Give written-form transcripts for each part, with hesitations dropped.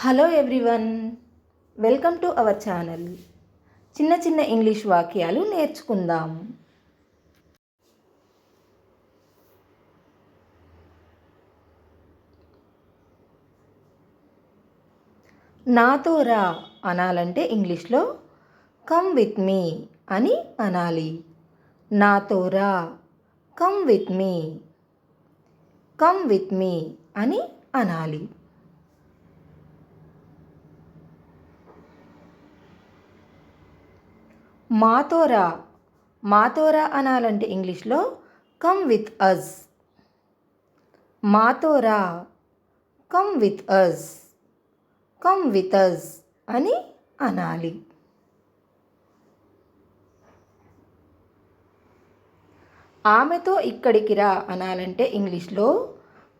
Hello everyone, welcome to our channel. చిన్న చిన్న English వాక్యాలు నేర్చుకుందాం. నాతో రా అనాలంటే ఇంగ్లీష్లో కమ్ విత్ మీ అని అనాలి. నాతో రా, come with me, come with me అని అనాలి. మాతోరా, మాతోరా అనాలంటే ఇంగ్లీష్లో కమ్ విత్ అస్. మాతోరా, come with us, come with us అని అనాలి. ఆమెతో ఇక్కడికి రా అనాలంటే ఇంగ్లీష్లో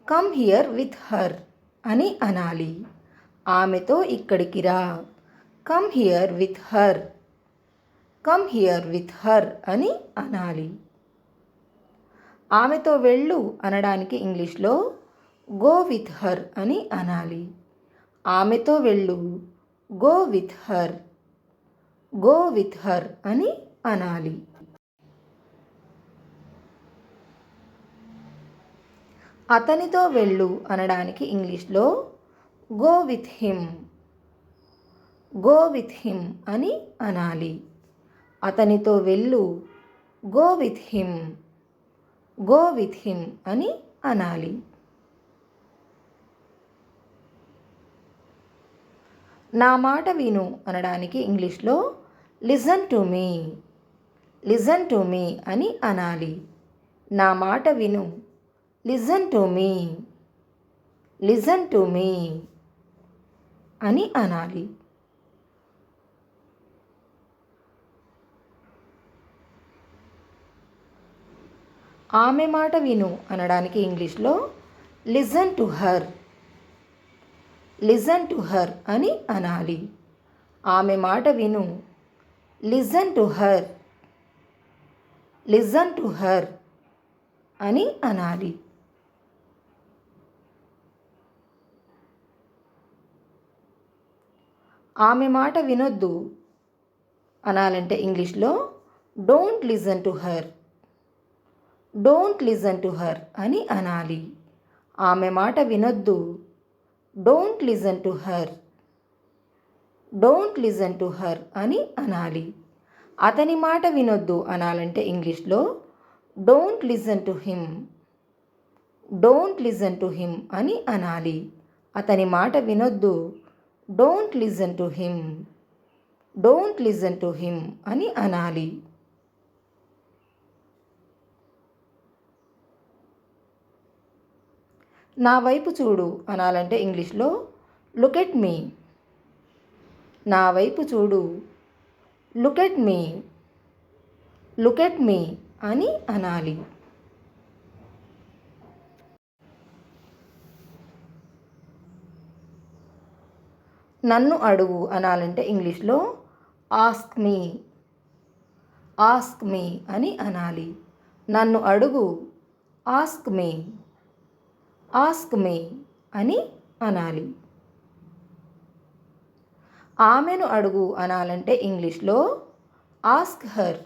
కమ్ హియర్ విత్ హర్ అని అనాలి. ఆమెతో ఇక్కడికి రా, come here with her, come here with her అని అనాలి. ఆమెతో వెళ్ళు అనడానికి ఇంగ్లీష్లో గో విత్ హర్ అని అనాలి. ఆమెతో వెళ్ళు, go with her, go with her అని అనాలి. అతనితో వెళ్ళు అనడానికి ఇంగ్లీష్లో go with him, go with him అని అనాలి. అతనితో వెళ్ళు, go with him, go with him అని అనాలి. నా మాట విను అనడానికి ఇంగ్లీష్లో listen to me, listen to me అని అనాలి. నా మాట విను, listen to me, listen to me అని అనాలి. ఆమె మాట విను అనడానికి ఇంగ్లీష్లో listen to her, listen to her అని అనాలి. ఆమె మాట విను, listen to her, listen to her అని అనాలి. ఆమె మాట వినొద్దు అనాలంటే ఇంగ్లీష్లో don't listen to her, don't listen to her అని అనాలి. ఆమె మాట వినొద్దు, don't listen to her, don't listen to her అని అనాలి. అతని మాట వినొద్దు అనాలంటే ఇంగ్లీష్లో don't listen to him, don't listen to him అని అనాలి. అతని మాట వినొద్దు, don't listen to him, don't listen to him అని అనాలి. నా వైపు చూడు అనాలంటే ఇంగ్లీష్లో లుక్ ఎట్ మీ, నా వైపు చూడు, look at me, look at me అని అనాలి. నన్ను అడుగు అనాలంటే ఇంగ్లీష్లో ఆస్క్ మీ, ఆస్క్ మీ అని అనాలి. నన్ను అడుగు, ఆస్క్ మీ, ఆస్క్ మీ అని అనాలి. ఆమెను అడుగు అనాలంటే ఇంగ్లీష్లో ఆస్క్ హర్,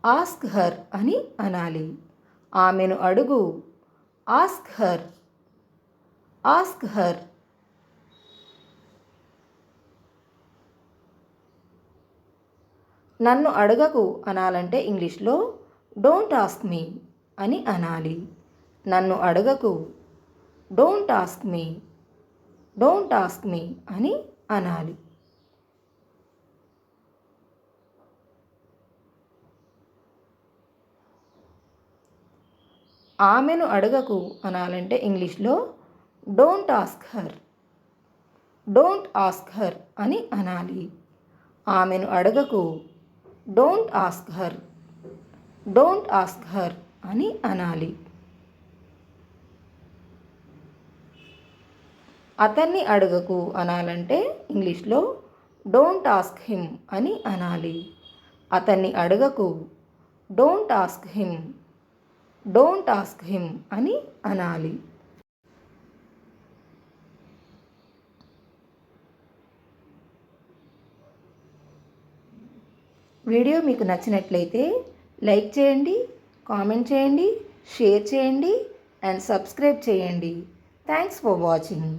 ఆస్క్ హర్ అని అనాలి. ఆమెను అడుగు, ఆస్క్ హర్, ఆస్క్ హర్. నన్ను అడగకు అనాలంటే ఇంగ్లీష్లో డోంట్ ఆస్క్ మీ అని అనాలి. నన్ను అడగకు, don't ask me, don't ask me అని అనాలి. ఆమెను అడగకు అనాలంటే ఇంగ్లీష్లో don't ask her, don't ask her అని అనాలి. ఆమెను అడగకు, don't ask her, don't ask her అని అనాలి. అతన్ని అడగకు అనాలంటే ఇంగ్లీష్లో డోంట్ ఆస్క్ హిమ్ అని అనాలి. అతన్ని అడగకు, don't ask him, don't ask him అని అనాలి. వీడియో మీకు నచ్చినట్లయితే లైక్ చేయండి, కామెంట్ చేయండి, షేర్ చేయండి అండ్ సబ్స్క్రైబ్ చేయండి. Thanks for watching.